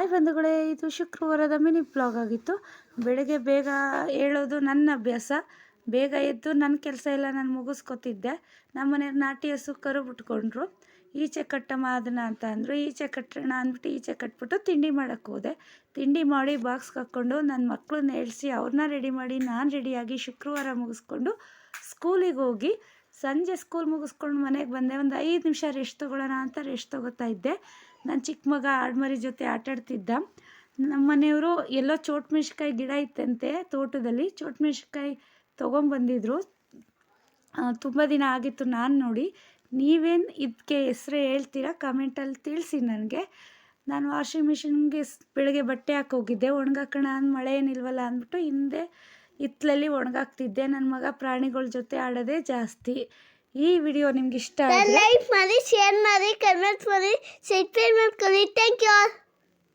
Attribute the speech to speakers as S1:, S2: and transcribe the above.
S1: Hi ಬಂಧುಗಳೇ, ಇದು ಶುಕ್ರವಾರದ ಮಿನಿ ಬ್ಲಾಗ್ ಆಗಿತ್ತು. ಬೆಳಗ್ಗೆ ಬೇಗ ಹೇಳೋದು ನನ್ನ ಅಭ್ಯಾಸ. ಬೇಗ ಎದ್ದು ನನ್ನ ಕೆಲಸ ಎಲ್ಲ ನಾನು ಮುಗಿಸ್ಕೊತಿದ್ದೆ. ನಮ್ಮ ಮನೆಯವ್ರು ನಾಟಿ ಹಸು ಕರು ಬಿಟ್ಕೊಂಡ್ರು. ಈಚೆ ಕಟ್ಟಮ್ಮ ಅದನ್ನ ಅಂತ ಅಂದರು. ಈಚೆ ಕಟ್ಟೋಣ ಅಂದ್ಬಿಟ್ಟು ಈಚೆ ಕಟ್ಬಿಟ್ಟು ತಿಂಡಿ ಮಾಡೋಕ್ಕೆ ಹೋದೆ. ತಿಂಡಿ ಮಾಡಿ ಬಾಕ್ಸ್ಗೆ ಹಾಕ್ಕೊಂಡು ನನ್ನ ಮಕ್ಕಳನ್ನ ಏಳಿಸಿ ಅವ್ರನ್ನ ರೆಡಿ ಮಾಡಿ ನಾನು ರೆಡಿಯಾಗಿ ಶುಕ್ರವಾರ ಮುಗಿಸ್ಕೊಂಡು ಸ್ಕೂಲಿಗೆ ಹೋಗಿ ಸಂಜೆ ಸ್ಕೂಲ್ ಮುಗಿಸ್ಕೊಂಡು ಮನೆಗೆ ಬಂದೆ. ಒಂದು 5 ನಿಮಿಷ ರೆಸ್ಟ್ ತೊಗೊಳ್ಳೋಣ ಅಂತ ರೆಸ್ಟ್ ತೊಗೋತಾ ಇದ್ದೆ. ನನ್ನ ಚಿಕ್ಕ ಮಗ ಆಡ್ಮರಿ ಜೊತೆ ಆಟಾಡ್ತಿದ್ದ. ನಮ್ಮ ಮನೆಯವರು ಎಲ್ಲೋ ಚೋಟ್ಮೆಣ್ಸಿಕಾಯಿ ಗಿಡ ಇತ್ತಂತೆ ತೋಟದಲ್ಲಿ. ಚೋಟ್ಮೆಣ್ಸಿಕಾಯಿ ತೊಗೊಂಬಂದಿದ್ರು. ತುಂಬ ದಿನ ಆಗಿತ್ತು ನಾನು ನೋಡಿ. ನೀವೇನು ಇದಕ್ಕೆ ಹೆಸರು ಹೇಳ್ತೀರಾ ಕಮೆಂಟಲ್ಲಿ ತಿಳಿಸಿ ನನಗೆ. ನಾನು ವಾಷಿಂಗ್ ಮಿಷಿನ್ಗೆ ಬೆಳಗ್ಗೆ ಬಟ್ಟೆ ಹಾಕೋಗಿದ್ದೆ. ಒಣಗಾಕೋಣ ಅಂದ್ ಮಳೆ ಏನಿಲ್ವಲ್ಲ ಅಂದ್ಬಿಟ್ಟು ಹಿಂದೆ ಹಿತ್ತಲಲ್ಲಿ ಒಣಗಾಕ್ತಿದ್ದೆ. ನನ್ನ ಮಗ ಪ್ರಾಣಿಗಳ ಜೊತೆ ಆಡೋದೇ ಜಾಸ್ತಿ. ಈ ವಿಡಿಯೋ ನಿಮ್ಗೆ ಇಷ್ಟ ಆದರೆ
S2: ಲೈಕ್ ಮಾಡಿ, ಶೇರ್ ಮಾಡಿ, ಕಮೆಂಟ್ ಮಾಡಿ, ಸಬ್ಸ್ಕ್ರೈಬ್ ಮಾಡ್ಕೊಳ್ಳಿ. Thank you.